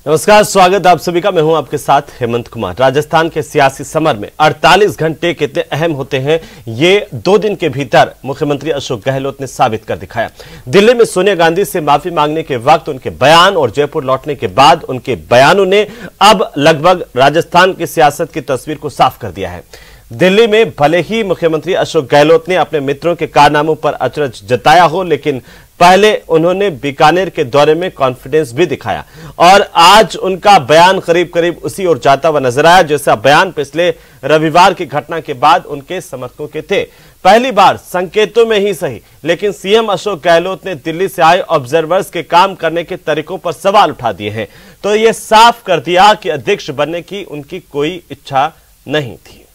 नमस्कार, स्वागत आप सभी का। मैं हूं आपके साथ हेमंत कुमार। राजस्थान के सियासी समर में 48 घंटे कितने अहम होते हैं, ये 2 दिन के भीतर मुख्यमंत्री अशोक गहलोत ने साबित कर दिखाया। दिल्ली में सोनिया गांधी से माफी मांगने के वक्त उनके बयान और जयपुर लौटने के बाद उनके बयानों ने अब लगभग राजस्थान की सियासत की तस्वीर को साफ कर दिया है। दिल्ली में भले ही मुख्यमंत्री अशोक गहलोत ने अपने मित्रों के कारनामों पर अचरज जताया हो, लेकिन पहले उन्होंने बीकानेर के दौरे में कॉन्फिडेंस भी दिखाया और आज उनका बयान करीब करीब उसी ओर जाता हुआ नजर आया जैसा बयान पिछले रविवार की घटना के बाद उनके समर्थकों के थे। पहली बार संकेतों में ही सही, लेकिन सीएम अशोक गहलोत ने दिल्ली से आए ऑब्जर्वर्स के काम करने के तरीकों पर सवाल उठा दिए हैं, तो यह साफ कर दिया कि अध्यक्ष बनने की उनकी कोई इच्छा नहीं थी।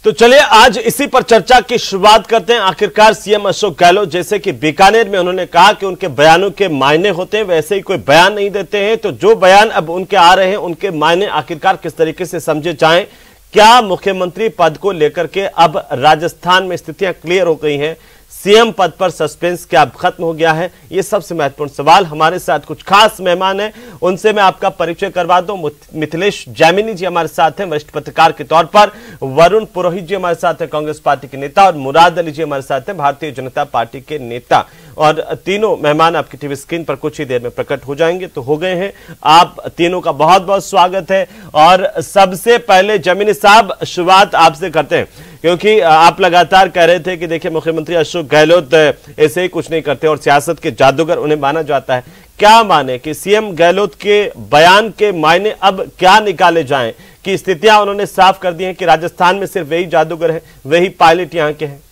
तो चलिए आज इसी पर चर्चा की शुरुआत करते हैं। आखिरकार सीएम अशोक गहलोत जैसे कि बीकानेर में उन्होंने कहा कि उनके बयानों के मायने होते हैं, वैसे ही कोई बयान नहीं देते हैं, तो जो बयान अब उनके आ रहे हैं उनके मायने आखिरकार किस तरीके से समझे जाएं? क्या मुख्यमंत्री पद को लेकर के अब राजस्थान में स्थितियां क्लियर हो गई हैं? सीएम पद पर सस्पेंस क्या अब खत्म हो गया है? ये सबसे महत्वपूर्ण सवाल। हमारे साथ कुछ खास मेहमान हैं, उनसे मैं आपका परिचय करवा दूं। मिथिलेश जैमिनी जी हमारे साथ हैं, वरिष्ठ पत्रकार के तौर पर। वरुण पुरोहित जी हमारे साथ हैं, कांग्रेस पार्टी के नेता। और मुराद अली जी हमारे साथ हैं, भारतीय जनता पार्टी के नेता। और तीनों मेहमान आपकी टीवी स्क्रीन पर कुछ ही देर में प्रकट हो जाएंगे। तो हो गए हैं, आप तीनों का बहुत बहुत स्वागत है। और सबसे पहले जैमिनी साहब, शुरुआत आपसे करते हैं, क्योंकि आप लगातार कह रहे थे कि देखिए मुख्यमंत्री अशोक गहलोत ऐसे ही कुछ नहीं करते और सियासत के जादूगर उन्हें माना जाता है। क्या माने कि सीएम गहलोत के बयान के मायने अब क्या निकाले जाएं कि स्थितियां उन्होंने साफ कर दी हैं कि राजस्थान में सिर्फ वही जादूगर है, वही पायलट यहां के हैं?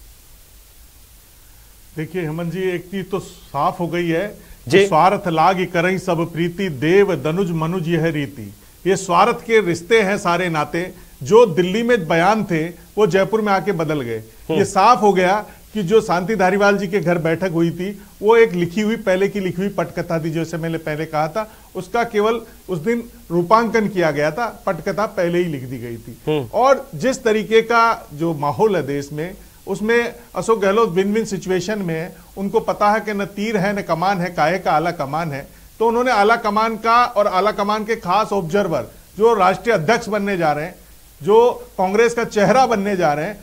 देखिए हेमंत जी, एक चीज तो साफ हो गई है जी, स्वार्थ लाग करई सब प्रीति, देव दनुज मनुज यह रीति। ये स्वार्थ के रिश्ते हैं, सारे नाते जो दिल्ली में बयान थे वो जयपुर में आके बदल गए। ये साफ हो गया कि जो शांति धारीवाल जी के घर बैठक हुई थी वो एक लिखी हुई, पहले की लिखी हुई पटकथा थी, जैसे मैंने पहले कहा था, उसका केवल उस दिन रूपांकन किया गया था, पटकथा पहले ही लिख दी गई थी। और जिस तरीके का जो माहौल है देश में, उसमें Ashok Gehlot win win situation में है। उनको पता है कि न तीर है न कमान है, काहे का आला कमान है। तो उन्होंने आला कमान का और आला कमान के खास ऑब्जर्वर जो राष्ट्रीय अध्यक्ष बनने जा रहे हैं, जो कांग्रेस का चेहरा बनने जा रहे हैं,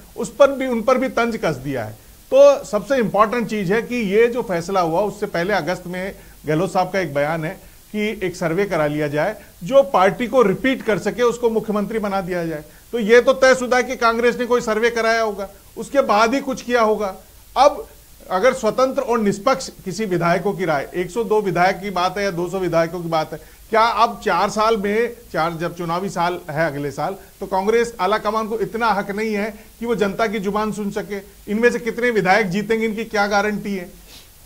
उन पर भी तंज कस दिया है। तो सबसे इंपॉर्टेंट चीज है कि ये जो फैसला हुआ, उससे पहले अगस्त में गहलोत साहब का एक बयान है कि एक सर्वे करा लिया जाए, जो पार्टी को रिपीट कर सके उसको मुख्यमंत्री बना दिया जाए। तो ये तो तयशुदा है कि कांग्रेस ने कोई सर्वे कराया होगा, उसके बाद ही कुछ किया होगा। अब अगर स्वतंत्र और निष्पक्ष किसी विधायकों की राय, 102 विधायक की बात है या 200 विधायकों की बात है, क्या अब 4 साल में, जब चुनावी साल है अगले साल, तो कांग्रेस आला कमान को इतना हक नहीं है कि वो जनता की जुबान सुन सके? इनमें से कितने विधायक जीतेंगे, इनकी क्या गारंटी है?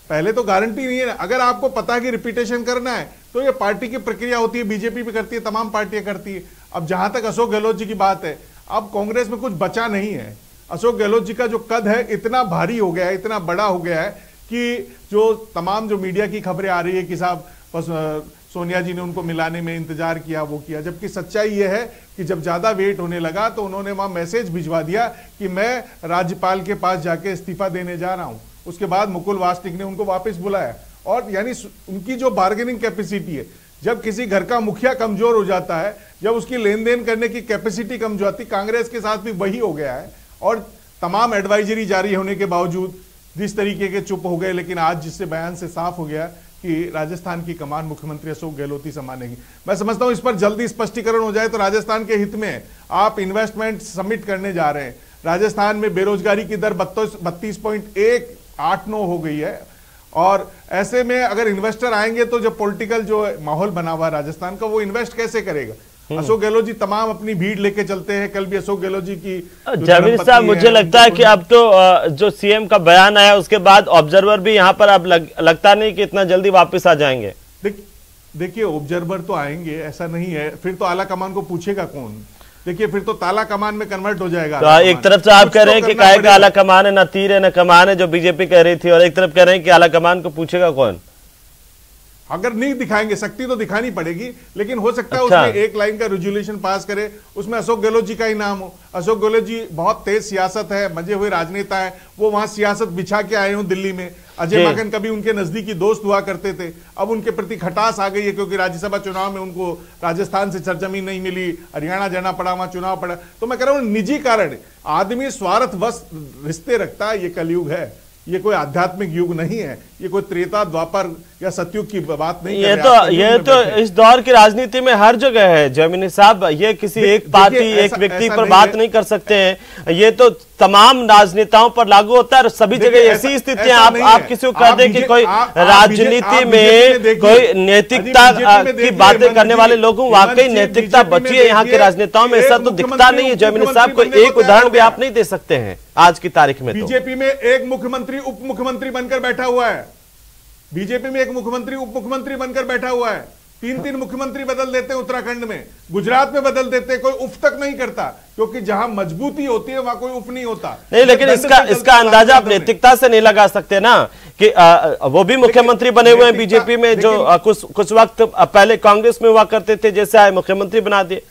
पहले तो गारंटी नहीं है। अगर आपको पता है कि रिपीटेशन करना है तो ये पार्टी की प्रक्रिया होती है, बीजेपी भी करती है, तमाम पार्टियां करती है। अब जहां तक अशोक गहलोत जी की बात है, अब कांग्रेस में कुछ बचा नहीं है। अशोक गहलोत जी का जो कद है इतना भारी हो गया है, इतना बड़ा हो गया है कि जो तमाम जो मीडिया की खबरें आ रही है कि साहब सोनिया जी ने उनको मिलाने में इंतजार किया, वो किया, जबकि सच्चाई ये है कि जब ज्यादा वेट होने लगा तो उन्होंने वहां मैसेज भिजवा दिया कि मैं राज्यपाल के पास जाके इस्तीफा देने जा रहा हूं। उसके बाद मुकुल वासनिक ने उनको वापस बुलाया। और यानी उनकी जो बार्गेनिंग कैपेसिटी है, जब किसी घर का मुखिया कमजोर हो जाता है, जब उसकी लेन देन करने की कैपेसिटी कमजोर आती, कांग्रेस के साथ भी वही हो गया है। और तमाम एडवाइजरी जारी होने के बावजूद जिस तरीके के चुप हो गए, लेकिन आज जिससे बयान से साफ हो गया कि राजस्थान की कमान मुख्यमंत्री अशोक गहलोत ही संभालेंगी। मैं समझता हूं इस पर जल्दी स्पष्टीकरण हो जाए तो राजस्थान के हित में। आप इन्वेस्टमेंट सबमिट करने जा रहे हैं, राजस्थान में बेरोजगारी की दर 32.189 हो गई है। और ऐसे में अगर इन्वेस्टर आएंगे तो जो पॉलिटिकल जो माहौल बना हुआ राजस्थान का, वो इन्वेस्ट कैसे करेगा? अशोक गहलोत जी तमाम अपनी भीड़ लेके चलते हैं। कल भी अशोक गहलोत जी की जमीर साहब, मुझे लगता है कि अब तो जो सीएम का बयान आया उसके बाद ऑब्जर्वर भी यहाँ पर अब लगता नहीं कि इतना जल्दी वापस आ जाएंगे। देखिए ऑब्जर्वर तो आएंगे, ऐसा नहीं है। फिर तो आला कमान को पूछेगा कौन? देखिए फिर तो ताला कमान में कन्वर्ट हो जाएगा। तो एक तरफ से आप कह रहे हैं कि काहे का आला कमान है, ना तीर है ना कमान है, जो बीजेपी कह रही थी, और एक तरफ कह रहे हैं कि आला कमान को पूछेगा कौन? अगर नहीं दिखाएंगे, शक्ति तो दिखानी पड़ेगी, लेकिन हो सकता है अच्छा। उसमें एक लाइन का रेजोल्यूशन पास करे, उसमें अशोक गहलोत जी का ही नाम हो। अशोक गहलोत जी बहुत तेज सियासत है, मजे हुए राजनेता है, वो वहां सियासत बिछा के आए हों दिल्ली में। अजय माकन कभी उनके नजदीकी दोस्त हुआ करते थे, अब उनके प्रति खटास आ गई है क्योंकि राज्यसभा चुनाव में उनको राजस्थान से सरजमीन नहीं मिली, हरियाणा जाना पड़ा, वहां चुनाव पड़ा। तो मैं कह रहा हूं निजी कारण आदमी स्वार्थवश रिश्ते रखता है, ये कलयुग है, ये कोई आध्यात्मिक युग नहीं है, ये कोई त्रेता द्वापर या सतयुग की बात नहीं। ये तो इस दौर की राजनीति में हर जगह है जैमिनी साहब, ये किसी एक पार्टी एक व्यक्ति पर बात नहीं कर सकते हैं, ये तो तमाम राजनेताओं पर लागू होता है और सभी जगह ऐसी स्थितियां। आप किसी को कह दें कि कोई राजनीति में कोई नैतिकता की बातें करने वाले लोगों, वाकई नैतिकता बची है यहाँ के राजनेताओं में, ऐसा तो दिखता नहीं है जैमिनी साहब। कोई एक उदाहरण भी आप नहीं दे सकते हैं आज की तारीख में। बीजेपी में एक मुख्यमंत्री उप मुख्यमंत्री बनकर बैठा हुआ है, बीजेपी में एक मुख्यमंत्री उप मुख्यमंत्री बनकर बैठा हुआ है, 3-3 मुख्यमंत्री बदल देते हैं उत्तराखंड में, गुजरात में बदल देते हैं, कोई उफ तक नहीं करता, क्योंकि जहां मजबूती होती है वहां कोई उफ नहीं होता। नहीं, लेकिन इसका अंदाजा आप नैतिकता से नहीं लगा सकते ना कि वो भी मुख्यमंत्री बने हुए हैं बीजेपी में, जो कुछ वक्त पहले कांग्रेस में हुआ करते थे, जैसे आए मुख्यमंत्री बना दिए,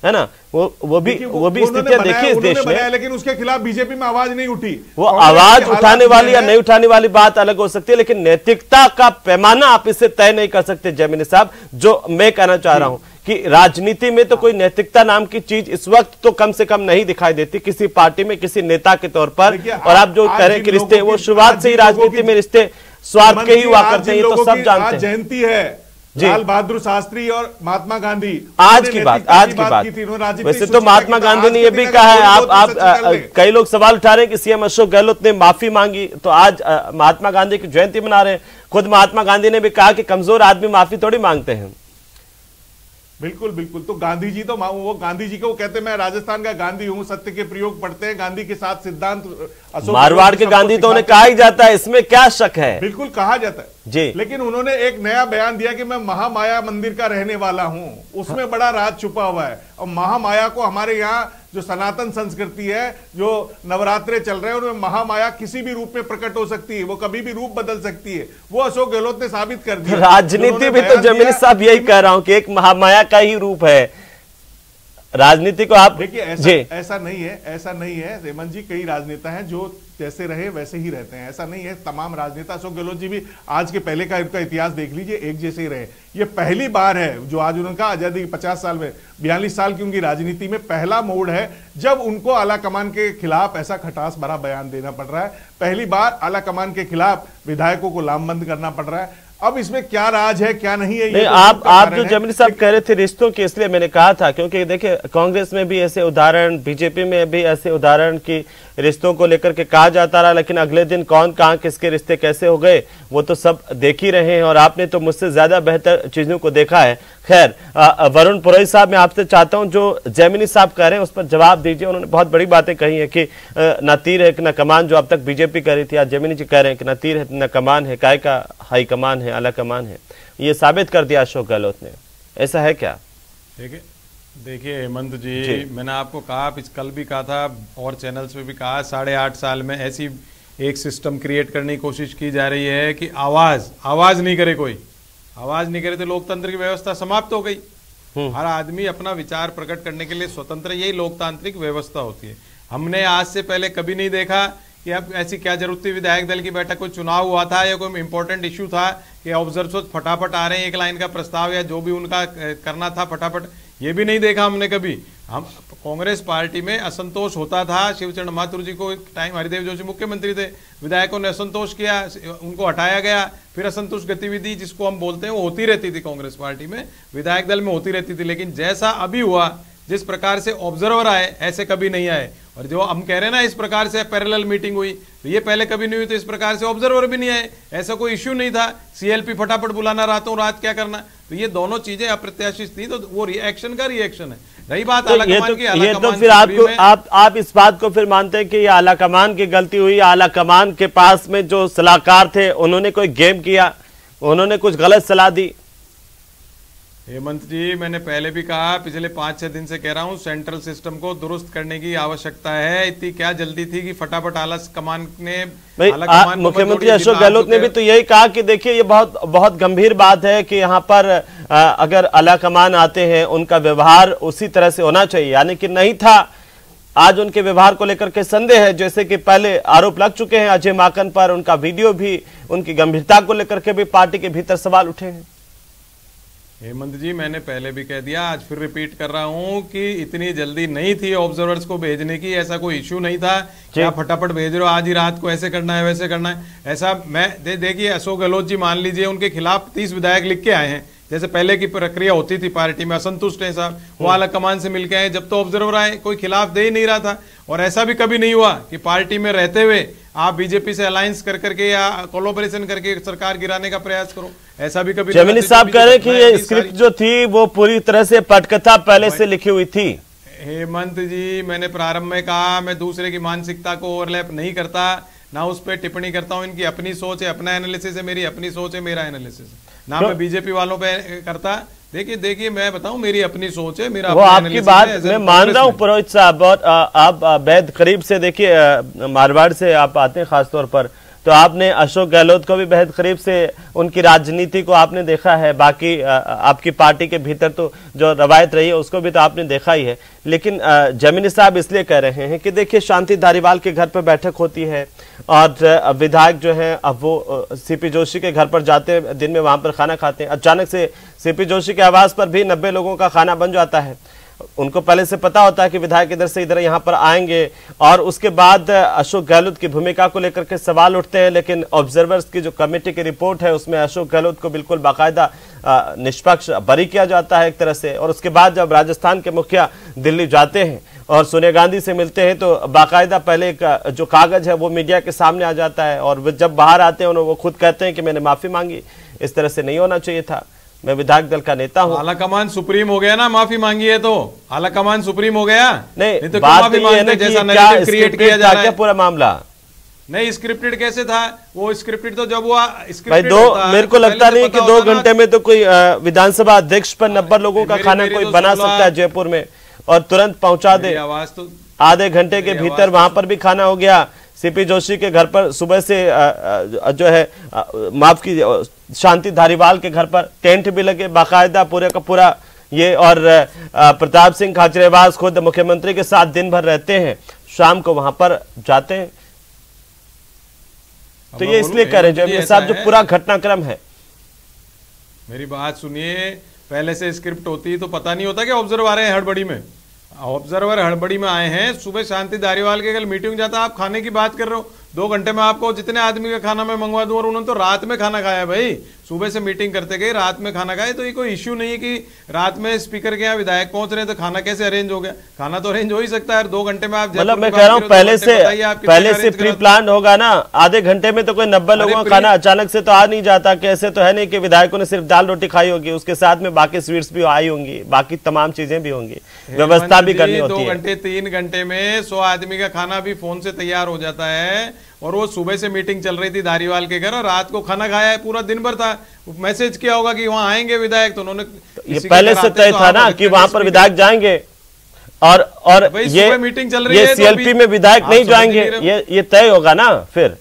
है ना। वो भी स्थितियां देखी इस देश में, लेकिन उसके खिलाफ बीजेपी में आवाज नहीं उठी। वो आवाज उठाने वाली या नहीं उठाने वाली बात अलग हो सकती है, लेकिन नैतिकता का पैमाना आप इससे तय नहीं कर सकते जैमिनी साहब। जो मैं कहना चाह रहा हूं कि राजनीति में तो कोई नैतिकता नाम की चीज इस वक्त तो कम से कम नहीं दिखाई देती किसी पार्टी में, किसी नेता के तौर पर। और आप जो कह रहे हैं कि रिश्ते, वो शुरुआत से ही राजनीति में रिश्ते स्वार्थ के ही हुआ करते हैं, ये तो सब जानते हैं। जयंती है लाल बहादुर शास्त्री और महात्मा गांधी, आज की बात वैसे तो महात्मा गांधी ने यह भी कहा है, आप कई लोग सवाल उठा रहे हैं कि सीएम अशोक गहलोत ने माफी मांगी, तो आज महात्मा गांधी की जयंती मना रहे हैं। खुद महात्मा गांधी ने भी कहा कि कमजोर आदमी माफी थोड़ी मांगते हैं। बिल्कुल बिल्कुल, तो गांधी जी तो वो गांधी जी को कहते हैं मैं राजस्थान का गांधी हूं, सत्य के प्रयोग पढ़ते हैं, गांधी के साथ सिद्धांत मारवाड़ के गांधी तो उन्हें कहा ही जाता है, इसमें क्या शक है। बिल्कुल कहा जाता है जी, लेकिन उन्होंने एक नया बयान दिया कि मैं महामाया मंदिर का रहने वाला हूं, उसमें बड़ा राज छुपा हुआ है। और महामाया को हमारे यहाँ जो सनातन संस्कृति है, जो नवरात्रे चल रहे हैं, उनमें महामाया किसी भी रूप में प्रकट हो सकती है, वो कभी भी रूप बदल सकती है, वो अशोक गहलोत ने साबित कर दिया। राजनीति भी तो जमीनी साहब यही कह रहा हूं कि एक महामाया का ही रूप है राजनीति को। आप देखिए ऐसा नहीं है, ऐसा नहीं है रेमन जी, कई राजनेता हैं जो जैसे रहे वैसे ही रहते हैं, ऐसा नहीं है। तमाम राजनेता, अशोक गहलोत जी भी आज के पहले का इनका इतिहास देख लीजिए, एक जैसे ही रहे। ये पहली बार है जो आज उन्होंने कहा आजादी के 50 साल में 42 साल की उनकी राजनीति में पहला मोड़ है जब उनको आला कमान के खिलाफ ऐसा खटास भरा बयान देना पड़ रहा है। पहली बार आला कमान के खिलाफ विधायकों को लामबंद करना पड़ रहा है। अब इसमें क्या राज है क्या नहीं है, नहीं, आप जो जमीनी साहब कह रहे थे रिश्तों की, इसलिए मैंने कहा था क्योंकि देखिए कांग्रेस में भी ऐसे उदाहरण, बीजेपी में भी ऐसे उदाहरण की रिश्तों को लेकर के कहा जाता रहा, लेकिन अगले दिन कौन कहां किसके रिश्ते कैसे हो गए वो तो सब देख ही रहे हैं और आपने तो मुझसे ज्यादा बेहतर चीजों को देखा है। खैर वरुण पुरोहित साहब, मैं आपसे चाहता हूं जो जैमिनी साहब कह रहे हैं उस पर जवाब दीजिए। उन्होंने बहुत बड़ी बातें कही है कि न तीर है न कमान, जो अब तक बीजेपी कह रही थी, आज जैमिनी जी कह रहे हैं कि न तीर है न कमान है, काय का हाई कमान है, आला कमान है। ये साबित कर दिया अशोक गहलोत ने, ऐसा है क्या? देखिए हेमंत जी, मैंने आपको कहा, कल भी कहा था और चैनल्स पे भी कहा, 8.5 साल में ऐसी एक सिस्टम क्रिएट करने की कोशिश की जा रही है कि आवाज नहीं करे, कोई आवाज नहीं करे तो लोकतंत्र की व्यवस्था समाप्त हो गई। हर आदमी अपना विचार प्रकट करने के लिए स्वतंत्र, यही लोकतांत्रिक व्यवस्था होती है। हमने आज से पहले कभी नहीं देखा कि अब ऐसी क्या जरूरत थी, विधायक दल की बैठक, कोई चुनाव हुआ था या कोई इंपॉर्टेंट इश्यू था कि ऑब्जर्वर्स फटाफट आ रहे हैं, एक लाइन का प्रस्ताव या जो भी उनका करना था फटाफट, ये भी नहीं देखा हमने कभी। हम कांग्रेस पार्टी में असंतोष होता था, शिवचरण माथुर जी को एक टाइम हरिदेव जोशी मुख्यमंत्री थे, विधायकों ने असंतोष किया, उनको हटाया गया, फिर असंतोष गतिविधि जिसको हम बोलते हैं वो होती रहती थी कांग्रेस पार्टी में, विधायक दल में होती रहती थी। लेकिन जैसा अभी हुआ, जिस प्रकार से ऑब्जर्वर आए ऐसे कभी नहीं आए। और जो हम कह रहे हैं ना, इस प्रकार से पैरेलल मीटिंग हुई, तो ये पहले कभी नहीं हुई, तो इस प्रकार से ऑब्जर्वर भी नहीं आए, ऐसा कोई इश्यू नहीं था। सीएलपी फटाफट बुलाना, रातों रात क्या करना, तो ये दोनों चीजें अप्रत्याशित थी, तो वो रिएक्शन का रिएक्शन है। रही बात आला कमान की, ये तो फिर आप इस बात को फिर मानते हैं कि ये आला कमान की गलती हुई, आला कमान के पास में जो सलाहकार थे उन्होंने कोई गेम किया, उन्होंने कुछ गलत सलाह दी? हेमंत जी, मैंने पहले भी कहा, पिछले 5-6 दिन से कह रहा हूँ, सेंट्रल सिस्टम को दुरुस्त करने की आवश्यकता है। इतनी क्या जल्दी थी कि फटाफट आला कमान ने मुख्यमंत्री अशोक गहलोत ने भी तो यही कहा कि देखिए ये बहुत बहुत गंभीर बात है कि यहाँ पर अगर आला कमान आते हैं उनका व्यवहार उसी तरह से होना चाहिए, यानी कि नहीं था। आज उनके व्यवहार को लेकर के संदेह है, जैसे कि पहले आरोप लग चुके हैं अजय माकन पर, उनका वीडियो भी, उनकी गंभीरता को लेकर के भी पार्टी के भीतर सवाल उठे हैं। हेमंत जी, मैंने पहले भी कह दिया, आज फिर रिपीट कर रहा हूं कि इतनी जल्दी नहीं थी ऑब्जर्वर्स को भेजने की। ऐसा कोई इश्यू नहीं था क्या फटाफट भेज रहे हो आज ही रात को, ऐसे करना है वैसे करना है, ऐसा मैं देखिए अशोक गहलोत जी मान लीजिए उनके खिलाफ 30 विधायक लिख के आए हैं, जैसे पहले की प्रक्रिया होती थी पार्टी में, असंतुष्ट है साहब, वो आला कमान से मिलके आए, जब तो ऑब्जर्वर आए कोई खिलाफ दे ही नहीं रहा था। और ऐसा भी कभी नहीं हुआ कि पार्टी में रहते हुए आप बीजेपी से अलायंस कर करके या कोलैबोरेशन करके सरकार गिराने का प्रयास करो, ऐसा भी कभी। जमीनी साहब कह रहे हैं कि ये स्क्रिप्ट जो थी वो पूरी तरह से पटकथा पहले से लिखी हुई थी। हेमंत जी, मैंने प्रारंभ में कहा, मैं दूसरे की मानसिकता को ओवरलैप नहीं करता, ना उस पर टिप्पणी करता हूं। इनकी अपनी सोच है, अपना एनालिसिस है, मेरी अपनी सोच है, मेरा एनालिसिस है, ना मैं बीजेपी वालों पे करता। देखिए मैं बताऊं, मेरी अपनी सोच है, मेरा वो आपकी बात मैं मान रहा हूं पुरोहित साहब। और आप बेहद करीब से देखिए, मारवाड़ से आप आते हैं खासतौर पर, तो आपने अशोक गहलोत को भी बेहद करीब से उनकी राजनीति को आपने देखा है। बाकी आपकी पार्टी के भीतर तो जो रवायत रही है उसको भी तो आपने देखा ही है। लेकिन जमीनी साहब इसलिए कह रहे हैं कि देखिए शांति धारीवाल के घर पर बैठक होती है और विधायक जो है अब वो सीपी जोशी के घर पर जाते हैं, दिन में वहां पर खाना खाते हैं। अचानक से सीपी जोशी के आवास पर भी 90 लोगों का खाना बन जाता है। उनको पहले से पता होता है कि विधायक इधर से इधर यहाँ पर आएंगे, और उसके बाद अशोक गहलोत की भूमिका को लेकर के सवाल उठते हैं। लेकिन ऑब्जर्वर्स की जो कमेटी की रिपोर्ट है उसमें अशोक गहलोत को बिल्कुल बाकायदा निष्पक्ष बरी किया जाता है एक तरह से। और उसके बाद जब राजस्थान के मुखिया दिल्ली जाते हैं और सोनिया गांधी से मिलते हैं तो बाकायदा पहले जो कागज है वो मीडिया के सामने आ जाता है, और जब बाहर आते हैं वो खुद कहते हैं कि मैंने माफी मांगी, इस तरह से नहीं होना चाहिए था, मैं विधायक दल का नेता हूं। आला कमान सुप्रीम हो गया ना, माफी मांगी है तो आला कमान सुप्रीम हो गया। नहीं तो बात ये है ना कि जैसा क्या क्रिएट किया जा रहा है पूरा मामला नहीं स्क्रिप्टेड कैसे था वो स्क्रिप्टेड, तो जब वो भाई मेरे को लगता नहीं कि 2 घंटे में तो कोई विधानसभा अध्यक्ष पर 90 लोगों का खाना कोई बना सकता है जयपुर में और तुरंत पहुंचा दे। आवाज तो आधे घंटे के भीतर वहां पर भी खाना हो गया। सीपी जोशी के घर पर सुबह से जो है माफ कीजिए शांति धारीवाल के घर पर टेंट भी लगे बाकायदा पूरे का पूरा ये, और प्रताप सिंह खाचरेवास खुद मुख्यमंत्री के साथ दिन भर रहते हैं, शाम को वहां पर जाते हैं। तो ये इसलिए कह रहे हैं साहब जो पूरा घटनाक्रम है। मेरी बात सुनिए, पहले से स्क्रिप्ट होती तो पता नहीं होता कि ऑब्जर्वर आ रहे हैं हड़बड़ी में। ऑब्जर्वर हड़बड़ी में आए हैं, सुबह शांति धारीवाल के कल मीटिंग जाता, आप खाने की बात कर रहे हो, 2 घंटे में आपको जितने आदमी का खाना मैं मंगवा दूं, और उन्होंने तो रात में खाना खाया है भाई, सुबह से मीटिंग करते गए रात में खाना खाए। तो ये कोई इश्यू नहीं है कि रात में स्पीकर के यहाँ विधायक पहुंच रहे हैं तो खाना कैसे अरेंज हो गया, खाना तो अरेंज हो ही सकता है 2 घंटे में। आप मतलब मैं कह रहा हूँ पहले से प्री प्लान होगा ना, आधे घंटे में तो कोई 90 लोगों का खाना अचानक से तो आ नहीं जाता। कैसे तो है नहीं कि विधायकों ने सिर्फ दाल रोटी खाई होगी, उसके साथ में बाकी स्वीट्स भी आई होंगी, बाकी तमाम चीजें भी होंगी, व्यवस्था भी करनी होती है। 2 घंटे 3 घंटे में 100 आदमी का खाना भी फोन से तैयार हो जाता है। और वो सुबह से मीटिंग चल रही थी धारीवाल के घर और रात को खाना खाया है, पूरा दिन भर था। मैसेज किया होगा कि वहां आएंगे विधायक, तो उन्होंने ये पहले से तय था ना कि वहां पर विधायक जाएंगे, और ये मीटिंग चल रही है, सीएलपी में विधायक नहीं जाएंगे, ये तय होगा ना। फिर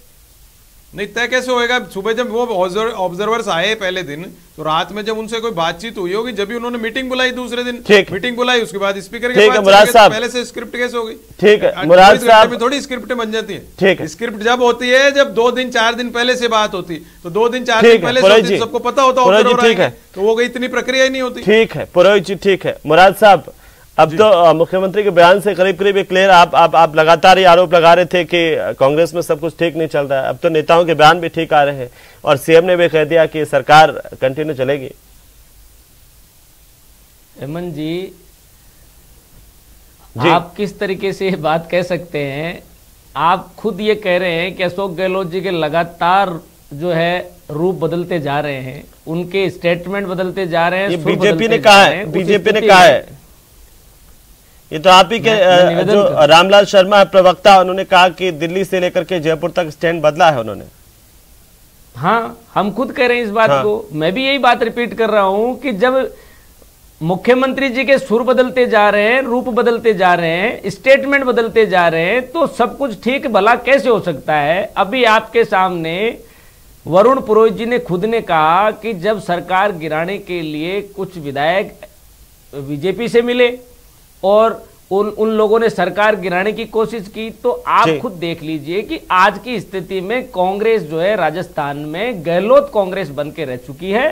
नहीं तय कैसे होएगा? सुबह जब वो ऑब्जर्वर्स आए पहले दिन, तो रात में जब उनसे कोई बातचीत हुई होगी, जब भी उन्होंने मीटिंग बुलाई दूसरे दिन, मीटिंग बुलाई, उसके बाद स्पीकर के पास मुराद साहब पहले से स्क्रिप्ट कैसे हो गई? ठीक है मुराद साहब में थोड़ी स्क्रिप्ट बन जाती है। ठीक है, स्क्रिप्ट जब होती है जब 2 दिन 4 दिन पहले से बात होती, तो 2 दिन 4 दिन पहले सबको पता होता, ठीक है, तो वो इतनी प्रक्रिया ही नहीं होती। ठीक है पुरोहित जी, ठीक है मुराद साहब, अब तो मुख्यमंत्री के बयान से करीब करीब क्लियर आप लगातार ये आरोप लगा रहे थे कि कांग्रेस में सब कुछ ठीक नहीं चल रहा है। अब तो नेताओं के बयान भी ठीक आ रहे हैं और सीएम ने भी कह दिया कि सरकार कंटिन्यू चलेगी। हेमंत जी, आप किस तरीके से ये बात कह सकते हैं? आप खुद ये कह रहे हैं कि अशोक गहलोत जी के लगातार जो है रूप बदलते जा रहे हैं, उनके स्टेटमेंट बदलते जा रहे हैं। ये बीजेपी ने कहा है, बीजेपी ने कहा है, ये तो आप ही के जो रामलाल शर्मा है प्रवक्ता, उन्होंने कहा कि दिल्ली से लेकर के जयपुर तक स्टैंड बदला है उन्होंने। हाँ, हम खुद कह रहे हैं इस बात को। मैं भी यही बात रिपीट कर रहा हूं कि जब मुख्यमंत्री जी के सुर बदलते जा रहे हैं, रूप बदलते जा रहे हैं, स्टेटमेंट बदलते जा रहे हैं, तो सब कुछ ठीक भला कैसे हो सकता है? अभी आपके सामने वरुण पुरोहित जी ने खुद ने कहा कि जब सरकार गिराने के लिए कुछ विधायक बीजेपी से मिले और उन लोगों ने सरकार गिराने की कोशिश की, तो आप खुद देख लीजिए कि आज की स्थिति में कांग्रेस जो है राजस्थान में गहलोत कांग्रेस बन के रह चुकी है।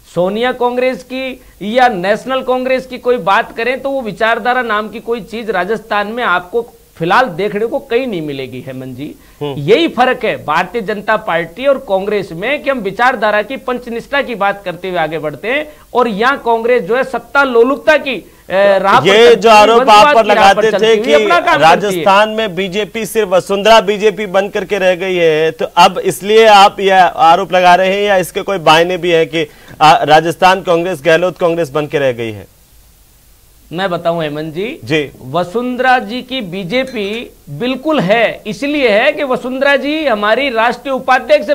सोनिया कांग्रेस की या नेशनल कांग्रेस की कोई बात करें तो वो विचारधारा नाम की कोई चीज राजस्थान में आपको फिलहाल देखने को कहीं नहीं मिलेगी। हेमंत जी, यही फर्क है भारतीय जनता पार्टी और कांग्रेस में कि हम विचारधारा की पंचनिष्ठा की बात करते हुए आगे बढ़ते हैं और यहाँ कांग्रेस जो है सत्ता लोलुपता की ये जो आरोप आप पर लगाते थे कि राजस्थान में बीजेपी सिर्फ वसुंधरा बीजेपी बन करके रह गई है, तो अब इसलिए आप यह आरोप लगा रहे हैं या इसके कोई बायने भी है कि राजस्थान कांग्रेस गहलोत कांग्रेस बन के रह गई है? मैं बताऊं हेमंत जी, वसुंधरा जी की बीजेपी बिल्कुल है, इसलिए है कि वसुंधरा जी हमारी राष्ट्रीय उपाध्यक्ष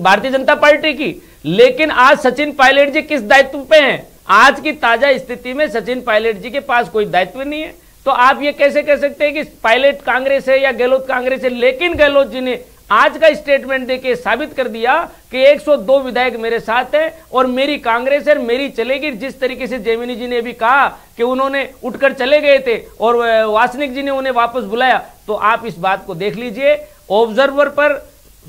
भारतीय जनता पार्टी की। लेकिन आज सचिन पायलट जी किस दायित्व पे हैं? आज की ताजा स्थिति में सचिन पायलट जी के पास कोई दायित्व नहीं है। तो आप ये कैसे कह सकते हैं कि पायलट कांग्रेस है या गहलोत कांग्रेस है? लेकिन गहलोत जी ने आज का स्टेटमेंट देके साबित कर दिया कि 102 विधायक मेरे साथ हैं और मेरी कांग्रेस है, मेरी चलेगी। जिस तरीके से जैमिनी जी ने भी कहा कि उन्होंने उठकर चले गए थे और वासनिक जी ने उन्हें वापस बुलाया, तो आप इस बात को देख लीजिए। ऑब्जर्वर पर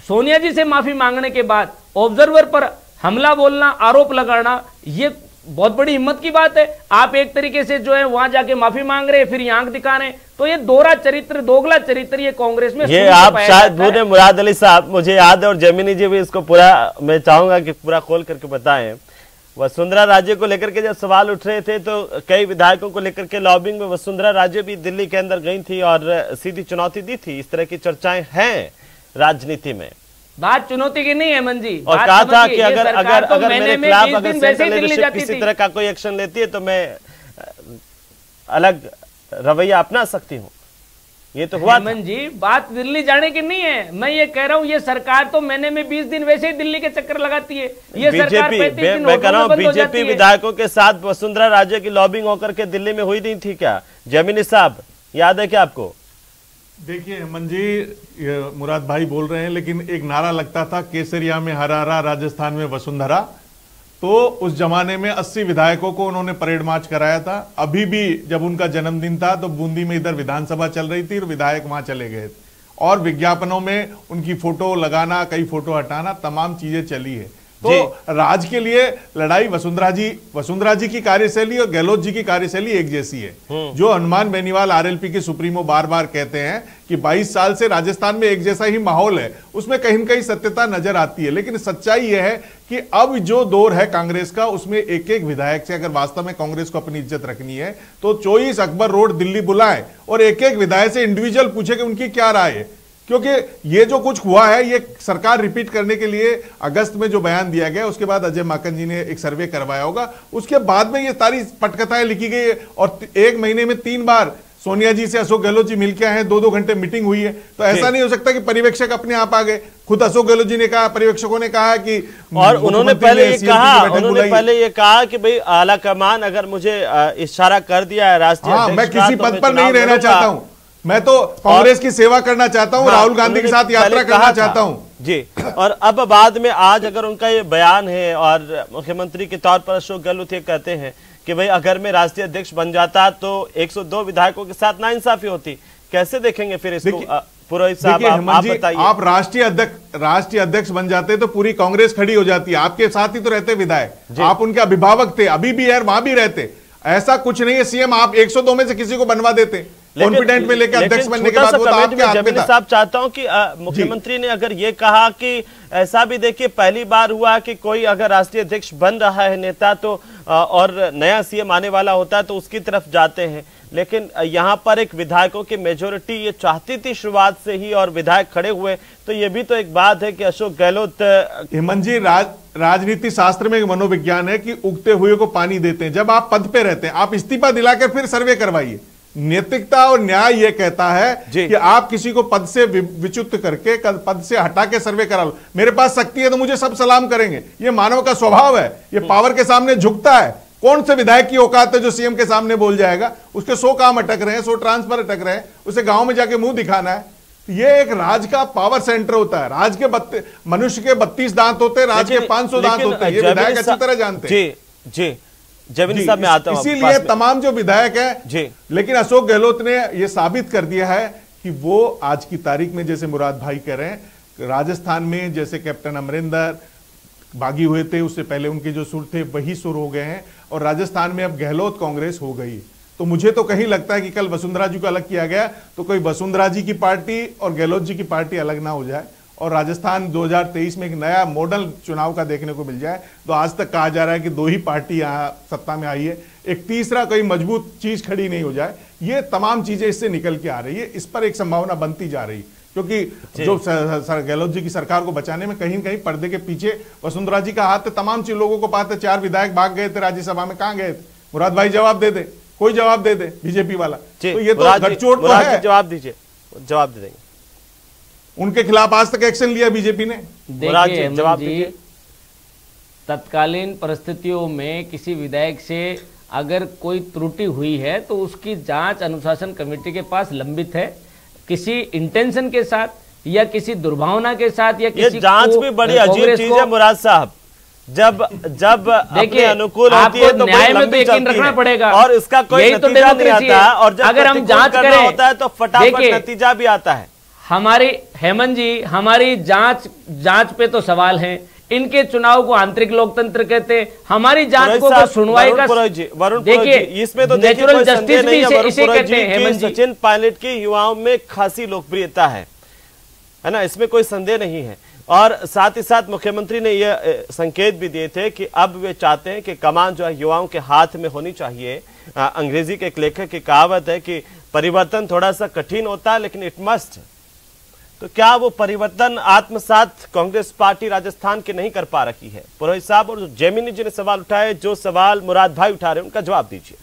सोनिया जी से माफी मांगने के बाद ऑब्जर्वर पर हमला बोलना, आरोप लगाना, ये बहुत बड़ी हिम्मत की बात है। आप एक तरीके से जो है वहां जाके माफी मांग रहे हैं, फिर आंख दिखा रहे हैं, तो ये दोहरा चरित्र, दोगला चरित्र ये कांग्रेस में ये आप शायद भूले मुराद अली साहब, मुझे याद है, और जैमिनी जी भी इसको पूरा मैं चाहूंगा कि पूरा खोल करके बताएं। वसुंधरा राजे को लेकर के जब सवाल उठ रहे थे तो कई विधायकों को लेकर के लॉबिंग में वसुंधरा राजे भी दिल्ली के अंदर गई थी और सीधी चुनौती दी थी। इस तरह की चर्चाएं हैं राजनीति में। बात चुनौती की नहीं है मन जी, और कहा था कि अगर मेरे खिलाफ अगर सेंट्रल लीडरशिप किसी तरह का कोई एक्शन लेती है तो मैं अलग रवैया अपना सकती हूँ। ये तो हुआ हेमंत जी, बात दिल्ली जाने की नहीं है। मैं ये कह रहा हूँ ये सरकार तो महीने में 20 दिन वैसे ही दिल्ली के चक्कर लगाती है। ये सरकार 35 दिन मैं कह रहा हूँ बीजेपी विधायकों के साथ वसुंधरा राजे की लॉबिंग होकर के दिल्ली में हुई नहीं थी क्या? जैमिनी साहब याद है क्या आपको? देखिए हेमंत जी, मुराद भाई बोल रहे हैं, लेकिन एक नारा लगता था केसरिया में हरारा, राजस्थान में वसुंधरा। तो उस जमाने में 80 विधायकों को उन्होंने परेड मार्च कराया था। अभी भी जब उनका जन्मदिन था तो बूंदी में इधर विधानसभा चल रही थी और विधायक वहां चले गए और विज्ञापनों में उनकी फोटो लगाना, कई फोटो हटाना, तमाम चीजें चली है। तो राज के लिए लड़ाई वसुंधरा जी की कार्यशैली और गहलोत जी की कार्यशैली एक जैसी है। जो हनुमान बेनीवाल आरएलपी के सुप्रीमो बार बार कहते हैं कि 22 साल से राजस्थान में एक जैसा ही माहौल है, उसमें कहीं न कहीं सत्यता नजर आती है। लेकिन सच्चाई यह है कि अब जो दौर है कांग्रेस का, उसमें एक एक विधायक से अगर वास्तव में कांग्रेस को अपनी इज्जत रखनी है तो चौईस अकबर रोड दिल्ली बुलाएं और एक एक विधायक से इंडिविजुअल पूछे कि उनकी क्या राय है। क्योंकि ये जो कुछ हुआ है ये सरकार रिपीट करने के लिए अगस्त में जो बयान दिया गया, उसके बाद अजय माकन जी ने एक सर्वे करवाया होगा, उसके बाद में ये सारी पटकथाएं लिखी गई है। और एक महीने में 3 बार सोनिया जी से अशोक गहलोत जी मिलके आए हैं, 2-2 घंटे मीटिंग हुई है। तो ऐसा नहीं हो सकता कि पर्यवेक्षक अपने आप आ गए। खुद अशोक गहलोत जी ने कहा, पर्यवेक्षकों ने कहा कि, और उन्होंने पहले ये कहा कि भाई आला कमान अगर मुझे इशारा कर दिया है राष्ट्रीय, मैं किसी पद पर नहीं रहना चाहता हूं, मैं तो कांग्रेस की सेवा करना चाहता हूं, राहुल गांधी के साथ यात्रा करना चाहता हूं जी। और अब बाद में आज अगर उनका ये बयान है और मुख्यमंत्री के तौर पर अशोक गहलोत ये कहते हैं कि भाई अगर मैं राष्ट्रीय अध्यक्ष बन जाता तो 102 विधायकों के साथ नाइंसाफी होती, कैसे देखेंगे फिर इसको? पुरोहित साहब आप बताइए। आप राष्ट्रीय अध्यक्ष बन जाते तो पूरी कांग्रेस खड़ी हो जाती है, आपके साथ ही तो रहते विधायक, आप उनके अभिभावक थे, अभी भी है, वहां भी रहते। ऐसा कुछ नहीं है, सीएम आप 102 में से किसी को बनवा देते कॉन्फिडेंट में लेकर अध्यक्ष बनने के बाद। जमीनी साहब चाहता हूं कि मुख्यमंत्री ने अगर ये कहा कि ऐसा भी देखिए पहली बार हुआ कि कोई अगर राष्ट्रीय अध्यक्ष बन रहा है नेता तो और नया सीएम आने वाला होता है तो उसकी तरफ जाते हैं, लेकिन यहाँ पर एक विधायकों की मेजोरिटी ये चाहती थी शुरुआत से ही और विधायक खड़े हुए, तो ये भी तो एक बात है कि अशोक गहलोत। हेमंत जी, राजनीति शास्त्र में एक मनोविज्ञान है कि उगते हुए को पानी देते हैं। जब आप पद पे रहते हैं, आप इस्तीफा दिलाकर फिर सर्वे करवाइए। नैतिकता और न्याय यह कहता है कि आप किसी को पद से विच्युत करके पद से हटा के सर्वे करा लो। मेरे पास शक्ति है तो मुझे सब सलाम करेंगे, ये मानव का स्वभाव है, ये पावर के सामने झुकता है। कौन से विधायक की औकात है जो सीएम के सामने बोल जाएगा? उसके 100 काम अटक रहे हैं, 100 ट्रांसफर अटक रहे हैं, उसे गांव में जाके मुंह दिखाना है। ये एक राज का पावर सेंटर होता है। राज के मनुष्य के 32 दांत होते हैं, राज के 500 दांत होते हैं। ये विधायक अच्छी तरह जानते हैं। जी जमीनी साहब, मैं आता हूं। इसीलिए तमाम जो विधायक है, लेकिन अशोक गहलोत ने यह साबित कर दिया है कि वो आज की तारीख में, जैसे मुराद भाई कह रहे हैं, राजस्थान में जैसे कैप्टन अमरिंदर बागी हुए थे, उससे पहले उनके जो सुर थे वही सुर हो गए हैं, और राजस्थान में अब गहलोत कांग्रेस हो गई। तो मुझे तो कहीं लगता है कि कल वसुंधरा जी को अलग किया गया तो कोई वसुंधरा जी की पार्टी और गहलोत जी की पार्टी अलग ना हो जाए, और राजस्थान 2023 में एक नया मॉडल चुनाव का देखने को मिल जाए। तो आज तक कहा जा रहा है कि 2 ही पार्टी यहां सत्ता में आई है, एक तीसरा कोई मजबूत चीज खड़ी नहीं हो जाए। ये तमाम चीजें इससे निकल के आ रही है, इस पर एक संभावना बनती जा रही है, क्योंकि जो गहलोत जी की सरकार को बचाने में कहीं न कहीं पर्दे के पीछे वसुंधरा जी का हाथ है। तमाम लोगों को बात है, 4 विधायक भाग गए थे राज्यसभा में, कहां गए थे? मुराद भाई जवाब दे दे, कोई जवाब दे दे बीजेपी वाला। तो ये तो गठजोड़ तो है। जवाब दीजिए, जवाब दे देंगे। उनके खिलाफ आज तक एक्शन लिया बीजेपी ने? देखिए जवाब दीजिए। तत्कालीन परिस्थितियों में किसी विधायक से अगर कोई त्रुटि हुई है तो उसकी जांच अनुशासन कमेटी के पास लंबित है। किसी इंटेंशन के साथ या किसी दुर्भावना के साथ या किसी जांच भी बड़ी अजीब चीज है मुराद साहब। जब अपने अनुकूल होती है तो न्याय में तो यकीन रखना पड़ेगा, और इसका कोई नतीजा नहीं आता, और जब अगर हम जांच करें होता है तो फटाफट नतीजा भी आता है। हमारी हेमंत जी, हमारी जांच पे तो सवाल है। इनके चुनाव को आंतरिक लोकतंत्र कहते हैं, हमारी जांच को सुनवाई का देखिए, इसमें तो नेचुरल जस्टिस भी इसे कहते हैं। हेमंत जी, सचिन पायलट की युवाओं में खासी लोकप्रियता है ना, इसमें कोई संदेह नहीं है। और साथ ही साथ मुख्यमंत्री ने यह संकेत भी दिए थे कि अब वे चाहते हैं कि कमान जो है युवाओं के हाथ में होनी चाहिए। अंग्रेजी के एक लेखक की कहावत है कि परिवर्तन थोड़ा सा कठिन होता है लेकिन इट मस्ट। तो क्या वो परिवर्तन आत्मसात कांग्रेस पार्टी राजस्थान के नहीं कर पा रही है? पुरोहित साहब और जैमिनी जी ने सवाल उठाए, जो सवाल मुराद भाई उठा रहे हैं उनका जवाब दीजिए।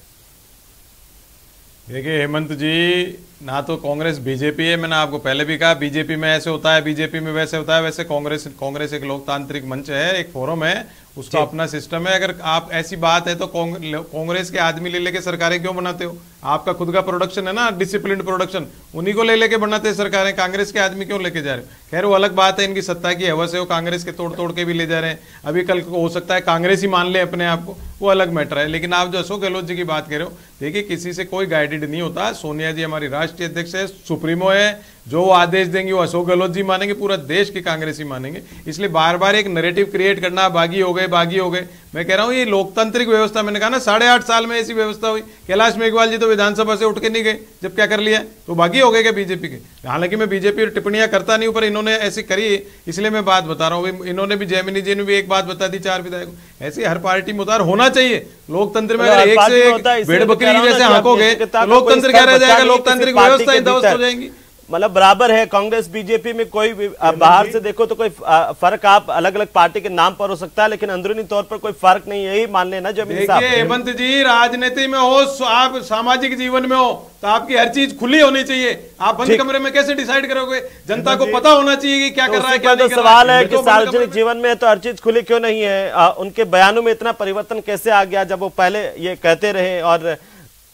देखिए हेमंत जी, ना तो कांग्रेस बीजेपी है। मैंने आपको पहले भी कहा बीजेपी में ऐसे होता है, बीजेपी में वैसे होता है। वैसे कांग्रेस एक लोकतांत्रिक मंच है, एक फोरम है, उसका अपना सिस्टम है। अगर आप ऐसी बात है तो कांग्रेस के आदमी ले लेके सरकारें क्यों बनाते हो? आपका खुद का प्रोडक्शन है ना, डिसिप्लिन प्रोडक्शन, उन्हीं को ले लेके बनाते सरकारें। कांग्रेस के आदमी क्यों लेके जा रहे हो? खैर वो अलग बात है, इनकी सत्ता की हवस है, वो कांग्रेस के तोड़ के भी ले जा रहे हैं। अभी कल को हो सकता है कांग्रेस ही मान ले अपने आप को, वो अलग मैटर है। लेकिन आप जो अशोक गहलोत जी की बात कर रहे हो, देखिए किसी से कोई गाइडेड नहीं होता। सोनिया जी हमारी राष्ट्रीय अध्यक्ष है, सुप्रीमो है, जो आदेश देंगे वो अशोक गहलोत जी मानेंगे, पूरा देश की कांग्रेस ही मानेंगे। इसलिए बार बार एक नैरेटिव क्रिएट करना, बागी हो गए बागी हो गए। मैं कह रहा हूँ ये लोकतांत्रिक व्यवस्था, मैंने कहा ना 8.5 साल में ऐसी व्यवस्था हुई। कैलाश मेघवाल जी तो विधानसभा से उठ के नहीं गए, जब क्या कर लिया तो बागी हो गए क्या बीजेपी के? हालांकि मैं बीजेपी पर टिप्पणियां करता नहीं हूं, पर इन्होंने ऐसी करी इसलिए मैं बात बता रहा हूँ। इन्होंने भी, जैमिनी जी ने भी एक बात बता दी, 4 विधायकों। ऐसे हर पार्टी में उतार होना चाहिए लोकतंत्र में। अगर एक से एक भेड़ बकरी जैसे हाकोगे तो लोकतंत्र क्या रह जाएगा? लोकतांत्रिक व्यवस्था ध्वस्त हो जाएंगी। मतलब बराबर है कांग्रेस बीजेपी में, कोई भी बाहर से देखो तो कोई फर्क आप अलग अलग पार्टी के नाम पर हो सकता है, लेकिन अंदरूनी तौर पर कोई फर्क नहीं, यही मान लेना। जब देखिए हेमंत जी, राजनीति में हो, आप सामाजिक जीवन में हो, तो आपकी हर चीज खुली होनी चाहिए। आप बंद कमरे में कैसे डिसाइड करोगे? जनता को पता होना चाहिए कि क्या कर रहा है, क्या नहीं कर रहा है। सवाल है कि सार्वजनिक जीवन में तो हर चीज खुली क्यों नहीं है? उनके बयानों में इतना परिवर्तन कैसे आ गया जब वो पहले ये कहते रहे? और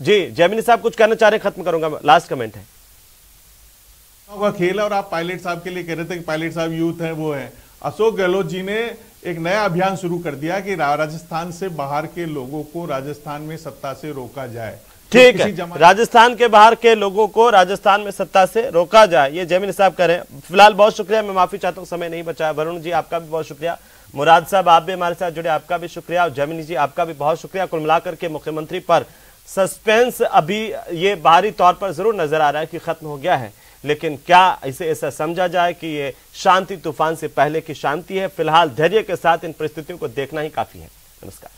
जी जैमिनी साहब कुछ कहना चाह रहे, खत्म करूंगा, लास्ट कमेंट है। का खेल है, और आप पायलट साहब के लिए कह रहे थे कि पायलट साहब यूथ है, वो है। अशोक गहलोत जी ने एक नया अभियान शुरू कर दिया कि राजस्थान से बाहर के लोगों को राजस्थान में सत्ता से रोका जाए। ठीक है, राजस्थान के बाहर के लोगों को राजस्थान में सत्ता से रोका जाए, ये जैमिनी साहब कह रहे हैं। फिलहाल बहुत शुक्रिया, मैं माफी चाहता हूं समय नहीं बचा। वरुण जी आपका भी बहुत शुक्रिया, मुराद साहब आप भी हमारे साथ जुड़े, आपका भी शुक्रिया, और जैमिनी जी आपका भी बहुत शुक्रिया। कुल मिलाकर के मुख्यमंत्री पर सस्पेंस अभी ये बाहरी तौर पर जरूर नजर आ रहा है कि खत्म हो गया है, लेकिन क्या इसे ऐसा समझा जाए कि ये शांति तूफान से पहले की शांति है? फिलहाल धैर्य के साथ इन परिस्थितियों को देखना ही काफी है। नमस्कार।